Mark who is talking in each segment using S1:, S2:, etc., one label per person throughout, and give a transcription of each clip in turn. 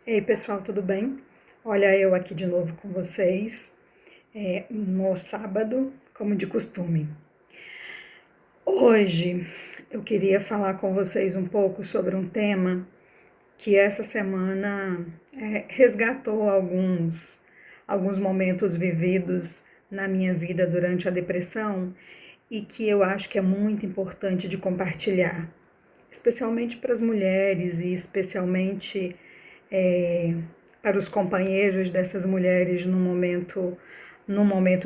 S1: Ei, pessoal, tudo bem? Olha, eu aqui de novo com vocês, no sábado, como de costume. Hoje eu queria falar com vocês um pouco sobre um tema que essa semana resgatou alguns momentos vividos na minha vida durante a depressão e que eu acho que é muito importante de compartilhar, especialmente para as mulheres e especialmente é, para os companheiros dessas mulheres num momento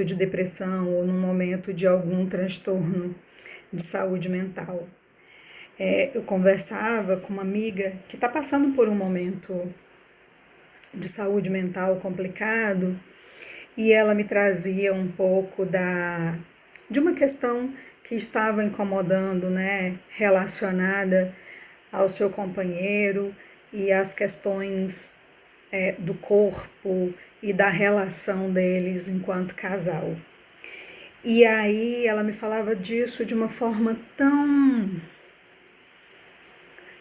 S1: de depressão ou num momento de algum transtorno de saúde mental. Eu conversava com uma amiga que está passando por um momento de saúde mental complicado e ela me trazia um pouco de uma questão que estava incomodando, né, relacionada ao seu companheiro e às questões do corpo e da relação deles enquanto casal. E aí ela me falava disso de uma forma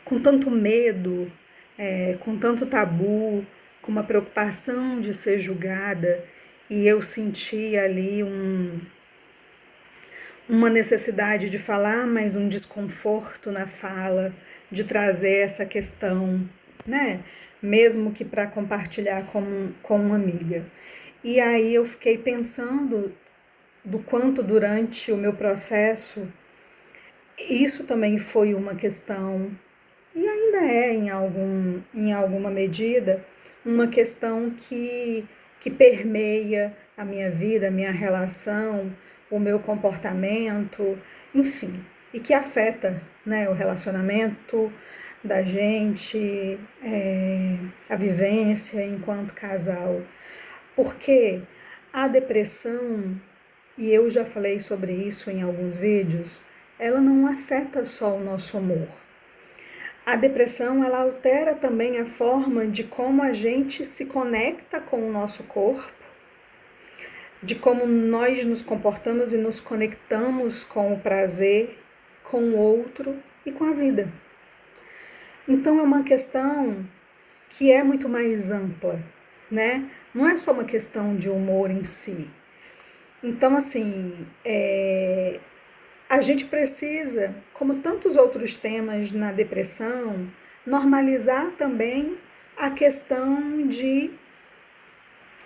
S1: com tanto medo, com tanto tabu, com uma preocupação de ser julgada, e eu sentia ali uma necessidade de falar, mas um desconforto na fala, de trazer essa questão, né? Mesmo que para compartilhar com uma amiga. E aí eu fiquei pensando do quanto durante o meu processo isso também foi uma questão, e ainda é em alguma medida, uma questão que permeia a minha vida, a minha relação, o meu comportamento, enfim, e que afeta, né, o relacionamento da gente, a vivência enquanto casal. Porque a depressão, e eu já falei sobre isso em alguns vídeos, ela não afeta só o nosso humor. A depressão, ela altera também a forma de como a gente se conecta com o nosso corpo, de como nós nos comportamos e nos conectamos com o prazer, com o outro e com a vida. Então é uma questão que é muito mais ampla, né? Não é só uma questão de humor em si. Então, assim, a gente precisa, como tantos outros temas na depressão, normalizar também a questão de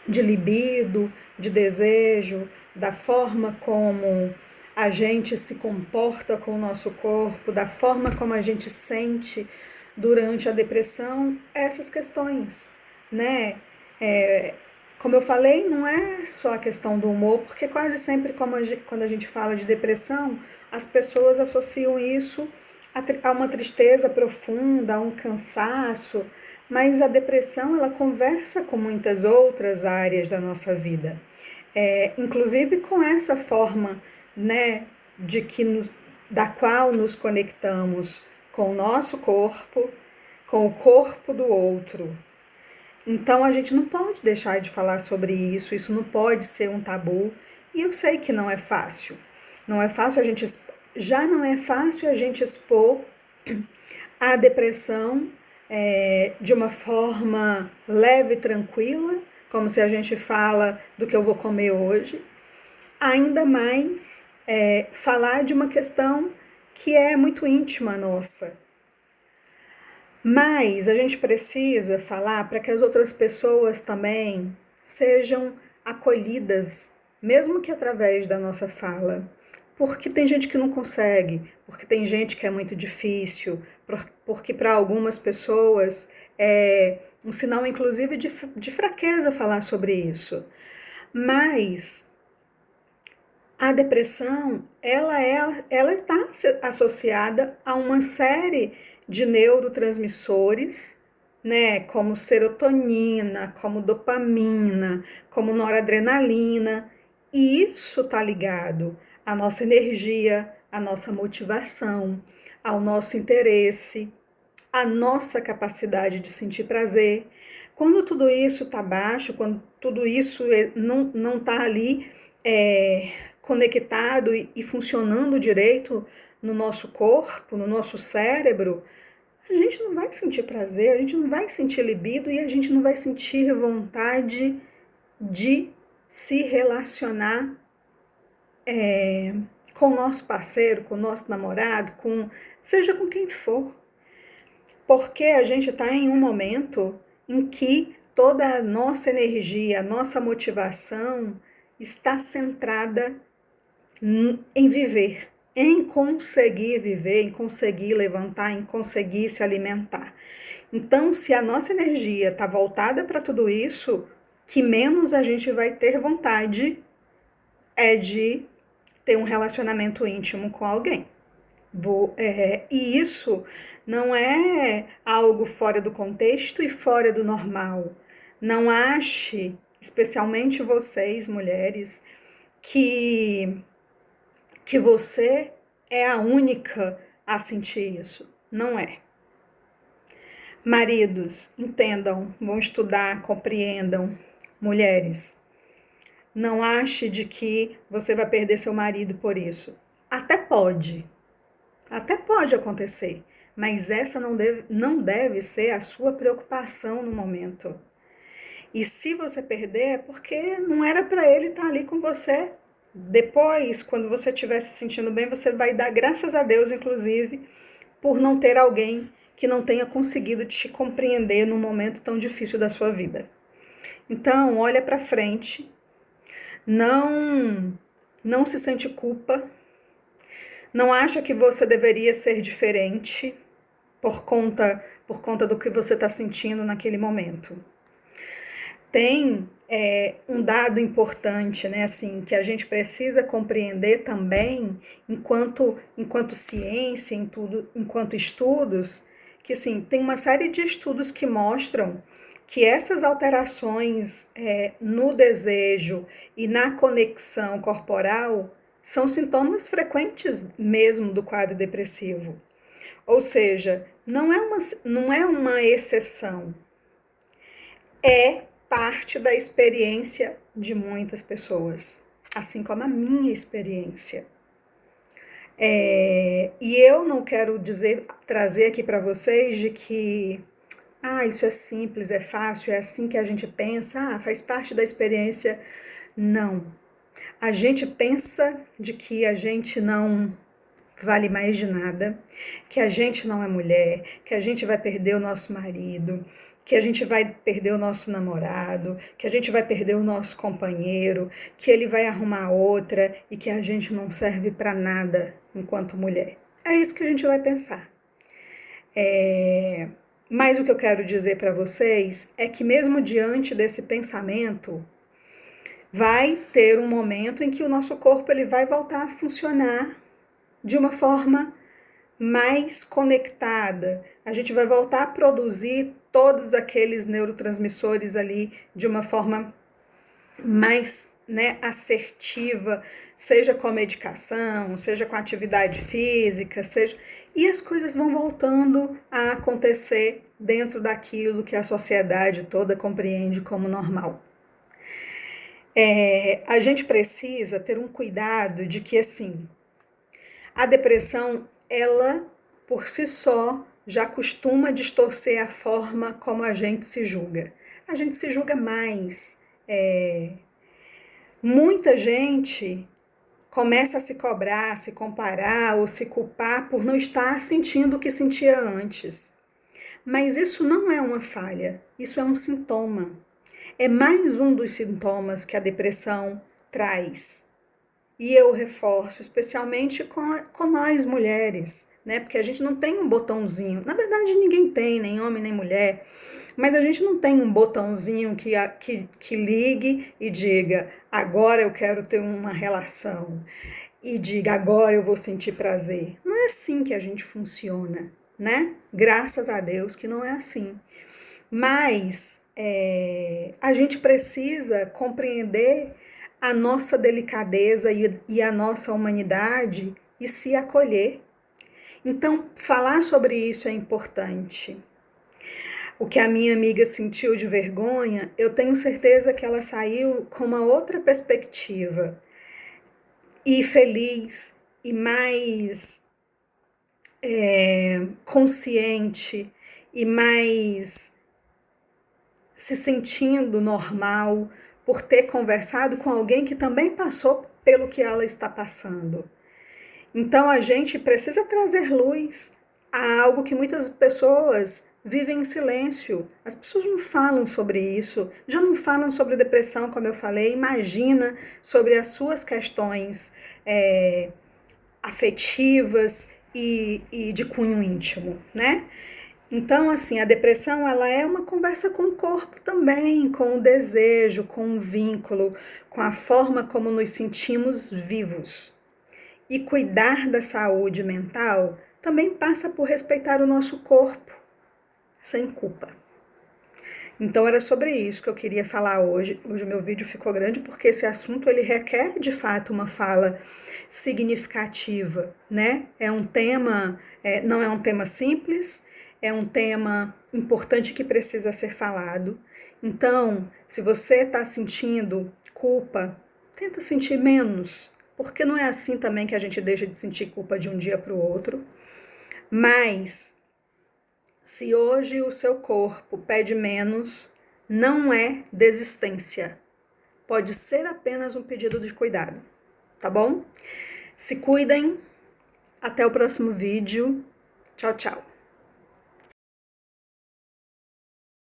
S1: libido, de desejo, da forma como a gente se comporta com o nosso corpo, da forma como a gente sente durante a depressão, essas questões, né? É, como eu falei, não é só a questão do humor, porque quase sempre quando a gente fala de depressão, as pessoas associam isso a uma tristeza profunda, a um cansaço, mas a depressão ela conversa com muitas outras áreas da nossa vida, inclusive com essa forma, né, da qual nos conectamos com o nosso corpo, com o corpo do outro. Então a gente não pode deixar de falar sobre isso, isso não pode ser um tabu. E eu sei que não é fácil. Não é fácil a gente já não é fácil a gente expor a depressão de uma forma leve e tranquila, como se a gente fala do que eu vou comer hoje. Ainda mais falar de uma questão que é muito íntima nossa, mas a gente precisa falar para que as outras pessoas também sejam acolhidas, mesmo que através da nossa fala. Porque tem gente que não consegue, porque tem gente que é muito difícil, porque para algumas pessoas é um sinal, inclusive, de fraqueza falar sobre isso. Mas a depressão, ela está associada a uma série de neurotransmissores, né, como serotonina, como dopamina, como noradrenalina, e isso está ligado à nossa energia, à nossa motivação, ao nosso interesse, à nossa capacidade de sentir prazer. Quando tudo isso está baixo, quando tudo isso não está ali conectado e funcionando direito no nosso corpo, no nosso cérebro, a gente não vai sentir prazer, a gente não vai sentir libido e a gente não vai sentir vontade de se relacionar com o nosso parceiro, com o nosso namorado, seja com quem for. Porque a gente está em um momento em que toda a nossa energia, a nossa motivação está centrada em viver, em conseguir viver, em conseguir levantar, em conseguir se alimentar. Então, se a nossa energia está voltada para tudo isso, que menos a gente vai ter vontade é de ter um relacionamento íntimo com alguém. E isso não é algo fora do contexto e fora do normal. Não ache, especialmente vocês, mulheres, que você é a única a sentir isso. Não é. Maridos, entendam, vão estudar, compreendam. Mulheres, não ache de que você vai perder seu marido por isso. Até pode acontecer, mas essa não deve ser a sua preocupação no momento. E se você perder, é porque não era para ele estar ali com você. Depois, quando você estiver se sentindo bem, você vai dar graças a Deus, inclusive, por não ter alguém que não tenha conseguido te compreender num momento tão difícil da sua vida. Então, olha para frente, não se sente culpa, não acha que você deveria ser diferente por conta do que você está sentindo naquele momento. Tem um dado importante, né, assim, que a gente precisa compreender também, enquanto ciência, enquanto estudos, que assim, tem uma série de estudos que mostram que essas alterações no desejo e na conexão corporal são sintomas frequentes mesmo do quadro depressivo. Ou seja, não é uma exceção, é parte da experiência de muitas pessoas, assim como a minha experiência. E eu não quero trazer aqui para vocês de que isso é simples, é fácil, é assim que a gente pensa, faz parte da experiência. Não. A gente pensa de que a gente não vale mais de nada, que a gente não é mulher, que a gente vai perder o nosso marido, que a gente vai perder o nosso namorado, que a gente vai perder o nosso companheiro, que ele vai arrumar outra e que a gente não serve para nada enquanto mulher. É isso que a gente vai pensar. Mas o que eu quero dizer para vocês é que mesmo diante desse pensamento, vai ter um momento em que o nosso corpo ele vai voltar a funcionar de uma forma mais conectada. A gente vai voltar a produzir todos aqueles neurotransmissores ali de uma forma mais assertiva, seja com a medicação, seja com a atividade física, e as coisas vão voltando a acontecer dentro daquilo que a sociedade toda compreende como normal. A gente precisa ter um cuidado de que, assim, a depressão, ela, por si só, já costuma distorcer a forma como a gente se julga. A gente se julga mais. Muita gente começa a se cobrar, se comparar ou se culpar por não estar sentindo o que sentia antes. Mas isso não é uma falha, isso é um sintoma. É mais um dos sintomas que a depressão traz. E eu reforço, especialmente com nós mulheres, né? Porque a gente não tem um botãozinho. Na verdade, ninguém tem, nem homem, nem mulher. Mas a gente não tem um botãozinho que ligue e diga, agora eu quero ter uma relação. E diga, agora eu vou sentir prazer. Não é assim que a gente funciona, né? Graças a Deus que não é assim. Mas a gente precisa compreender a nossa delicadeza e a nossa humanidade e se acolher. Então, falar sobre isso é importante. O que a minha amiga sentiu de vergonha, eu tenho certeza que ela saiu com uma outra perspectiva e feliz e mais consciente e mais se sentindo normal por ter conversado com alguém que também passou pelo que ela está passando. Então a gente precisa trazer luz a algo que muitas pessoas vivem em silêncio. As pessoas não falam sobre isso, já não falam sobre depressão, como eu falei. Imagina sobre as suas questões afetivas e de cunho íntimo, né? Então, assim, a depressão, ela é uma conversa com o corpo também, com o desejo, com o vínculo, com a forma como nos sentimos vivos. E cuidar da saúde mental também passa por respeitar o nosso corpo, sem culpa. Então era sobre isso que eu queria falar hoje. Hoje o meu vídeo ficou grande porque esse assunto ele requer de fato uma fala significativa, né? É um tema, não é um tema simples, é um tema importante que precisa ser falado. Então, se você está sentindo culpa, tenta sentir menos, porque não é assim também que a gente deixa de sentir culpa de um dia para o outro. Mas se hoje o seu corpo pede menos, não é desistência. Pode ser apenas um pedido de cuidado, tá bom? Se cuidem. Até o próximo vídeo. Tchau, tchau.